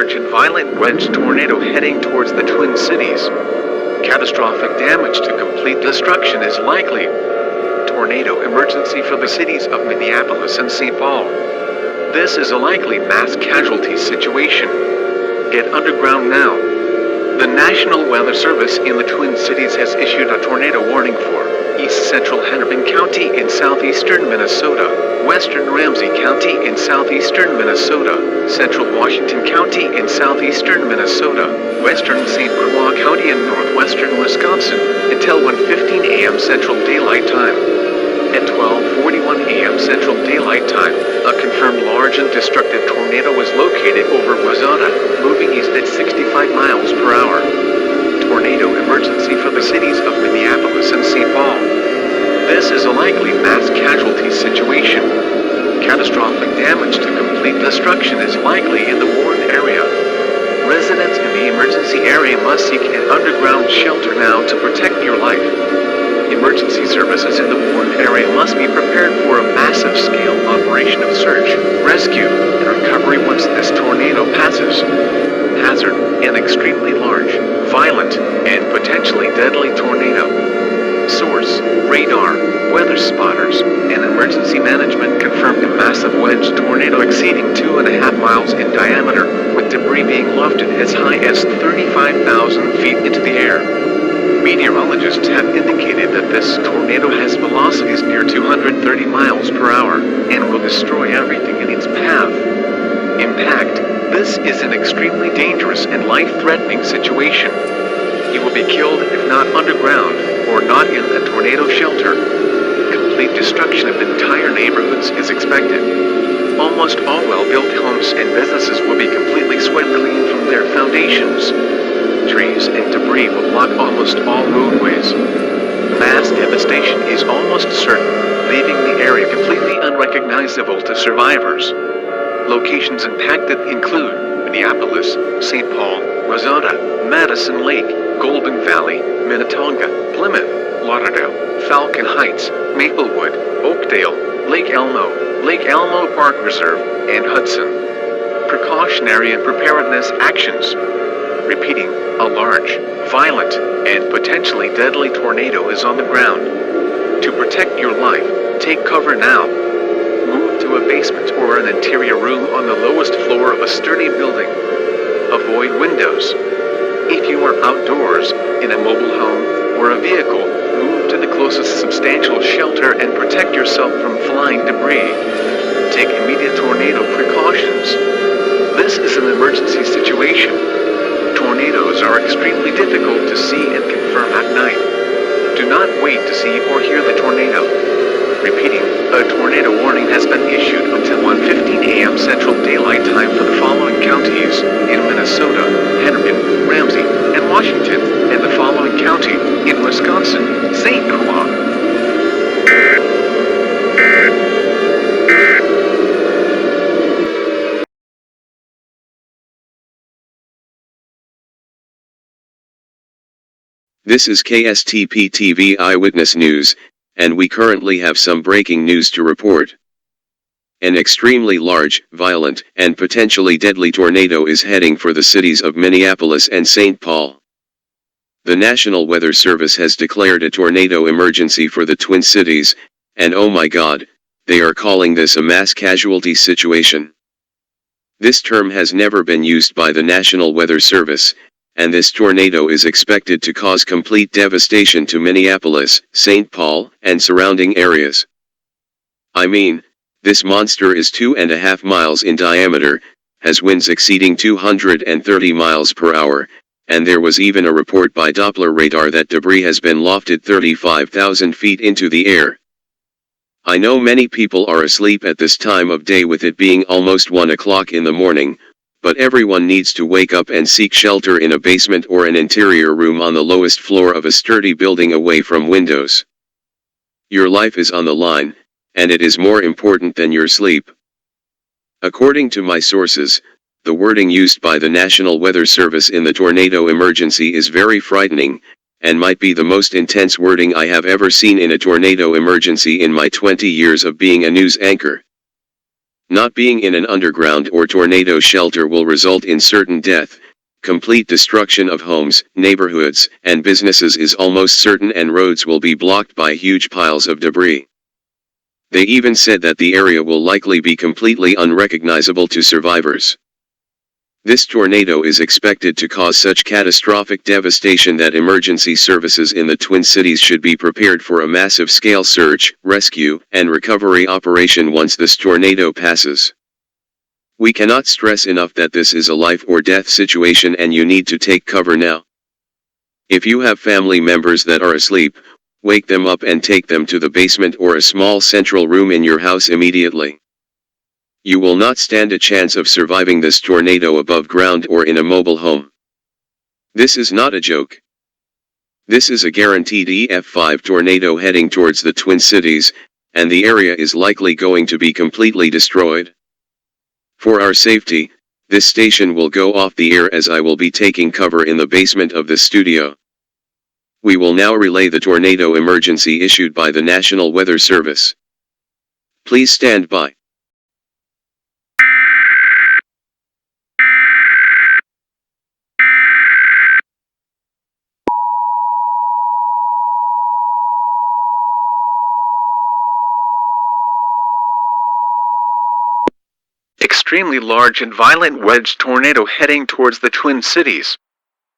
large and violent wedge tornado heading towards the Twin Cities. Catastrophic damage to complete destruction is likely. Tornado emergency for the cities of Minneapolis and St. Paul. This is a likely mass casualty situation. Get underground now. The National Weather Service in the Twin Cities has issued a tornado warning for East Central Hennepin County in southeastern Minnesota, Western Ramsey County in southeastern Minnesota, Central Washington County in southeastern Minnesota, Western St. Croix County in northwestern Wisconsin, until 1:15 a.m. Central Daylight Time. At 12:41 a.m. Central Daylight Time, a confirmed large and destructive tornado was located over Wazona, moving east at 65 miles per hour. Tornado emergency for the cities of Minneapolis and St. Paul. This is a likely mass casualty situation. Catastrophic damage to complete destruction is likely in the warned area. Residents in the emergency area must seek an underground shelter now to protect your life. Emergency services in the warned area must be prepared for a massive scale operation of search, rescue, and recovery once this tornado passes. Hazard: an extremely large, violent, and potentially deadly tornado. Source: radar, weather spotters, and emergency management confirmed a massive wedge tornado exceeding 2.5 miles in diameter, with debris being lofted as high as 35,000 feet into the air. Meteorologists have indicated that this tornado has velocities near 230 miles per hour and will destroy everything in its path. Impact: this is an extremely dangerous and life-threatening situation. You will be killed if not underground or not in a tornado shelter. Complete destruction of entire neighborhoods is expected. Almost all well-built homes and businesses will be completely swept clean from their foundations. Trees and debris will block almost all roadways. Mass devastation is almost certain, leaving the area completely unrecognizable to survivors. Locations impacted include Minneapolis, St. Paul, Wazona, Madison Lake, Golden Valley, Minnetonka, Plymouth, Lauderdale, Falcon Heights, Maplewood, Oakdale, Lake Elmo Park Reserve, and Hudson. Precautionary and preparedness actions. Repeating, a large, violent, and potentially deadly tornado is on the ground. To protect your life, take cover now. Move to a basement or an interior room on the lowest floor of a sturdy building. Avoid windows. If you are outdoors, in a mobile home, or a vehicle, move to the closest substantial shelter and protect yourself from flying debris. Take immediate tornado precautions. This is an emergency situation. Tornadoes are extremely difficult to see and confirm at night. Do not wait to see or hear the tornado. Repeating, a tornado warning has been issued until 1:15 a.m. Central Daylight Time for the following counties in Minnesota, Hennepin, Ramsey, and Washington, and the following county in Wisconsin, St. Croix. This is KSTP TV Eyewitness News, and we currently have some breaking news to report. An extremely large, violent, and potentially deadly tornado is heading for the cities of Minneapolis and St. Paul. The National Weather Service has declared a tornado emergency for the Twin Cities, and oh my God, they are calling this a mass casualty situation. This term has never been used by the National Weather Service, and this tornado is expected to cause complete devastation to Minneapolis, St. Paul, and surrounding areas. I mean, this monster is 2.5 miles in diameter, has winds exceeding 230 miles per hour, and there was even a report by Doppler radar that debris has been lofted 35,000 feet into the air. I know many people are asleep at this time of day with it being almost 1 o'clock in the morning, but everyone needs to wake up and seek shelter in a basement or an interior room on the lowest floor of a sturdy building away from windows. Your life is on the line, and it is more important than your sleep. According to my sources, the wording used by the National Weather Service in the tornado emergency is very frightening, and might be the most intense wording I have ever seen in a tornado emergency in my 20 years of being a news anchor. Not being in an underground or tornado shelter will result in certain death. Complete destruction of homes, neighborhoods, and businesses is almost certain, and roads will be blocked by huge piles of debris. They even said that the area will likely be completely unrecognizable to survivors. This tornado is expected to cause such catastrophic devastation that emergency services in the Twin Cities should be prepared for a massive-scale search, rescue, and recovery operation once this tornado passes. We cannot stress enough that this is a life or death situation and you need to take cover now. If you have family members that are asleep, wake them up and take them to the basement or a small central room in your house immediately. You will not stand a chance of surviving this tornado above ground or in a mobile home. This is not a joke. This is a guaranteed EF5 tornado heading towards the Twin Cities, and the area is likely going to be completely destroyed. For our safety, this station will go off the air as I will be taking cover in the basement of the studio. We will now relay the tornado emergency issued by the National Weather Service. Please stand by. Extremely large and violent wedge tornado heading towards the Twin Cities.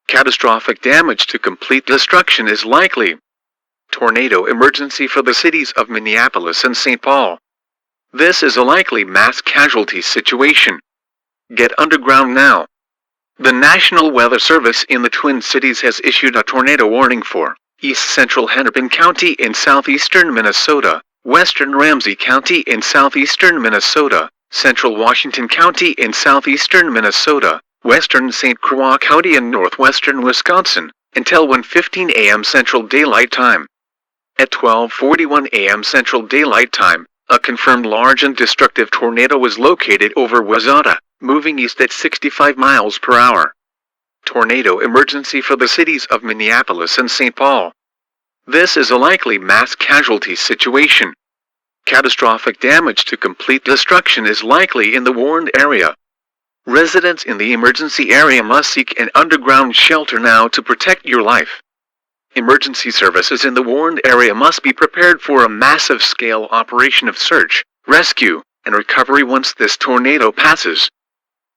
Catastrophic damage to complete destruction is likely. Tornado emergency for the cities of Minneapolis and St. Paul. This is a likely mass casualty situation. Get underground now. The National Weather Service in the Twin Cities has issued a tornado warning for East Central Hennepin County in southeastern Minnesota, Western Ramsey County in southeastern Minnesota, Central Washington County in southeastern Minnesota, Western St. Croix County in northwestern Wisconsin, until 1:15 a.m. Central Daylight Time. At 12:41 a.m. Central Daylight Time, a confirmed large and destructive tornado was located over Wayzata, moving east at 65 miles per hour. Tornado emergency for the cities of Minneapolis and St. Paul. This is a likely mass casualty situation. Catastrophic damage to complete destruction is likely in the warned area. Residents in the emergency area must seek an underground shelter now to protect your life. Emergency services in the warned area must be prepared for a massive-scale operation of search, rescue, and recovery once this tornado passes.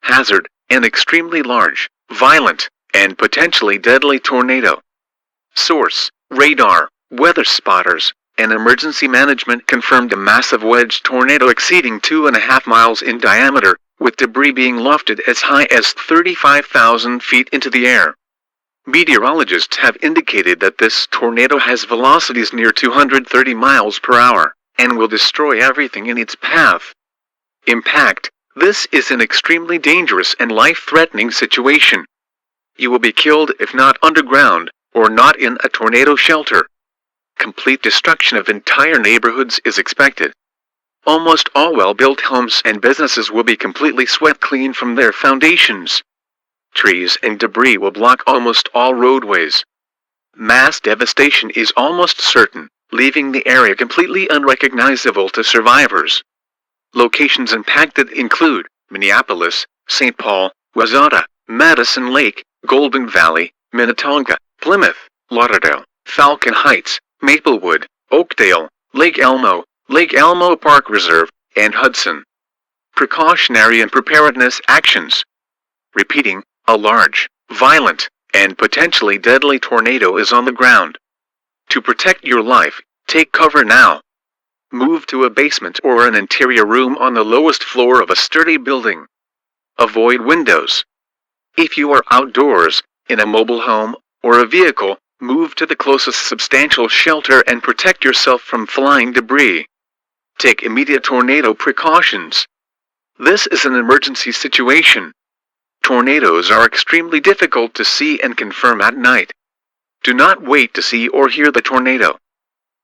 Hazard: an extremely large, violent, and potentially deadly tornado. Source: radar, weather spotters, and emergency management confirmed a massive wedge tornado exceeding 2.5 miles in diameter, with debris being lofted as high as 35,000 feet into the air. Meteorologists have indicated that this tornado has velocities near 230 miles per hour, and will destroy everything in its path. Impact: this is an extremely dangerous and life-threatening situation. You will be killed if not underground, or not in a tornado shelter. Complete destruction of entire neighborhoods is expected. Almost all well-built homes and businesses will be completely swept clean from their foundations. Trees and debris will block almost all roadways. Mass devastation is almost certain, leaving the area completely unrecognizable to survivors. Locations impacted include Minneapolis, St. Paul, Wayzata, Madison Lake, Golden Valley, Minnetonka, Plymouth, Lauderdale, Falcon Heights, Maplewood, Oakdale, Lake Elmo Park Reserve, and Hudson. Precautionary and preparedness actions. Repeating, a large, violent, and potentially deadly tornado is on the ground. To protect your life, take cover now. Move to a basement or an interior room on the lowest floor of a sturdy building. Avoid windows. If you are outdoors, in a mobile home, or a vehicle, move to the closest substantial shelter and protect yourself from flying debris. Take immediate tornado precautions. This is an emergency situation. Tornadoes are extremely difficult to see and confirm at night. Do not wait to see or hear the tornado.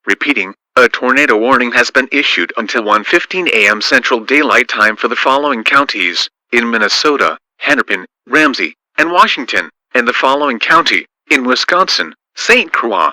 Repeating, a tornado warning has been issued until 1:15 a.m. Central Daylight Time for the following counties, in Minnesota, Hennepin, Ramsey, and Washington, and the following county, in Wisconsin, St. Croix.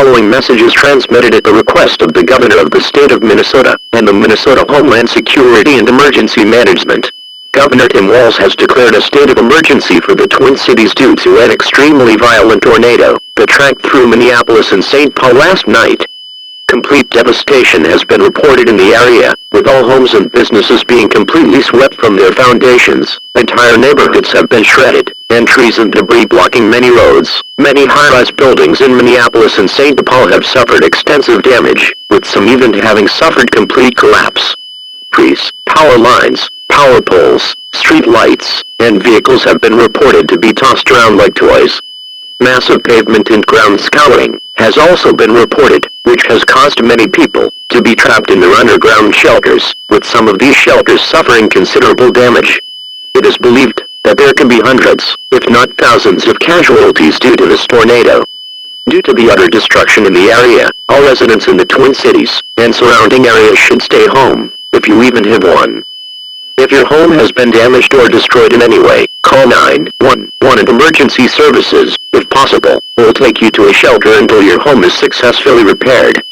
following message is transmitted at the request of the Governor of the State of Minnesota and the Minnesota Homeland Security and Emergency Management. Governor Tim Walz has declared a state of emergency for the Twin Cities due to an extremely violent tornado that tracked through Minneapolis and St. Paul last night. Complete devastation has been reported in the area, with all homes and businesses being completely swept from their foundations. Entire neighborhoods have been shredded, and trees and debris blocking many roads. Many high-rise buildings in Minneapolis and St. Paul have suffered extensive damage, with some even having suffered complete collapse. Trees, power lines, power poles, street lights, and vehicles have been reported to be tossed around like toys. Massive pavement and ground scouring has also been reported, which has caused many people to be trapped in their underground shelters, with some of these shelters suffering considerable damage. It is believed that there can be hundreds, if not thousands of casualties due to this tornado. Due to the utter destruction in the area, all residents in the Twin Cities and surrounding areas should stay home, if you even have one. If your home has been damaged or destroyed in any way, call 911 and emergency services, if possible, or will take you to a shelter until your home is successfully repaired.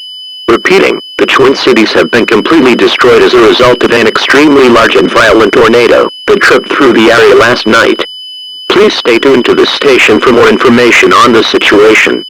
Repeating, the Twin Cities have been completely destroyed as a result of an extremely large and violent tornado that tripped through the area last night. Please stay tuned to this station for more information on the situation.